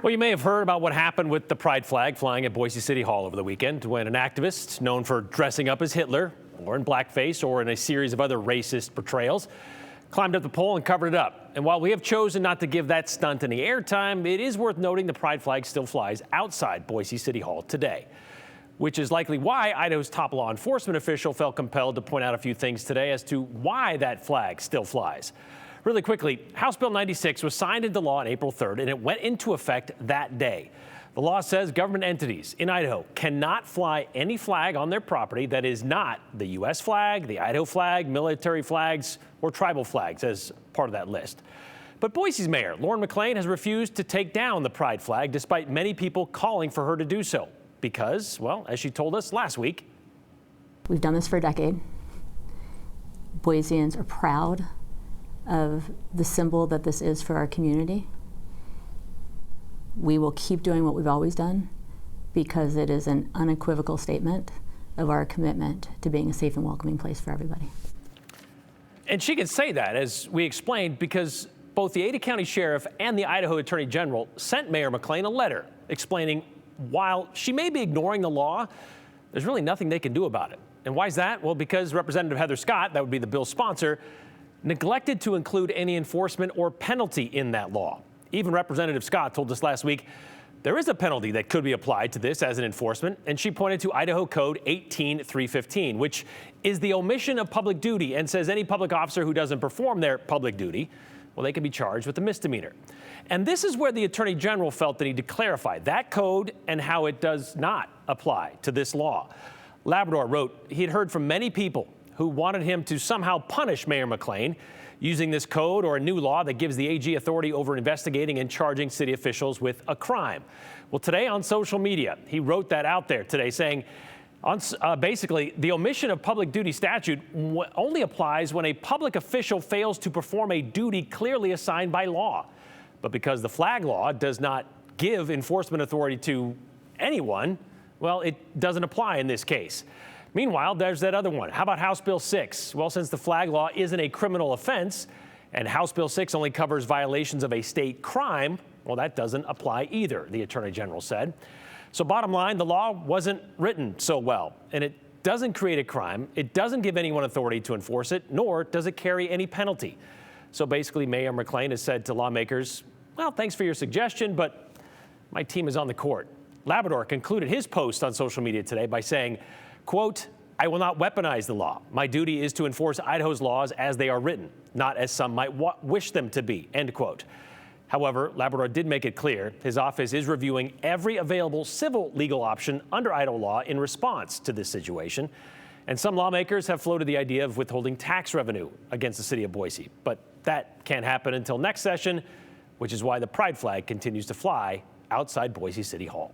Well, you may have heard about what happened with the pride flag flying at Boise City Hall over the weekend when an activist known for dressing up as Hitler or in blackface or in a series of other racist portrayals climbed up the pole and covered it up. And while we have chosen not to give that stunt any airtime, it is worth noting the pride flag still flies outside Boise City Hall today, which is likely why Idaho's top law enforcement official felt compelled to point out a few things today as to why that flag still flies. Really quickly, House Bill 96 was signed into law on April 3rd, and it went into effect that day. The law says government entities in Idaho cannot fly any flag on their property that is not the U.S. flag, the Idaho flag, military flags, or tribal flags as part of that list. But Boise's mayor, Lauren McLean, has refused to take down the pride flag despite many people calling for her to do so because, well, as she told us last week, we've done this for a decade. Boiseans are proud of the symbol that this is for our community. We will keep doing what we've always done because it is an unequivocal statement of our commitment to being a safe and welcoming place for everybody. And she could say that, as we explained, because both the Ada County Sheriff and the Idaho Attorney General sent Mayor McLean a letter explaining while she may be ignoring the law, there's really nothing they can do about it. And why is that? Well, because Representative Heather Scott, that would be the bill's sponsor, neglected to include any enforcement or penalty in that law. Even Representative Scott told us last week there is a penalty that could be applied to this as an enforcement, and she pointed to Idaho Code 18315, which is the omission of public duty and says any public officer who doesn't perform their public duty, well, they can be charged with a misdemeanor. And this is where the Attorney General felt the need to clarify that code and how it does not apply to this law. Labrador wrote he'd heard from many people who wanted him to somehow punish Mayor McLean using this code or a new law that gives the AG authority over investigating and charging city officials with a crime. Well, today on social media, he wrote that out there today saying, basically, the omission of public duty statute only applies when a public official fails to perform a duty clearly assigned by law. But because the flag law does not give enforcement authority to anyone, well, it doesn't apply in this case. Meanwhile, there's that other one. How about House Bill 6? Well, since the flag law isn't a criminal offense and House Bill 6 only covers violations of a state crime, well, that doesn't apply either, the Attorney General said. So bottom line, the law wasn't written so well, and it doesn't create a crime. It doesn't give anyone authority to enforce it, nor does it carry any penalty. So basically, Mayor McLean has said to lawmakers, well, thanks for your suggestion, but my team is on the court. Labrador concluded his post on social media today by saying, quote, I will not weaponize the law. My duty is to enforce Idaho's laws as they are written, not as some might wish them to be, end quote. However, Labrador did make it clear his office is reviewing every available civil legal option under Idaho law in response to this situation. And some lawmakers have floated the idea of withholding tax revenue against the city of Boise. But that can't happen until next session, which is why the pride flag continues to fly outside Boise City Hall.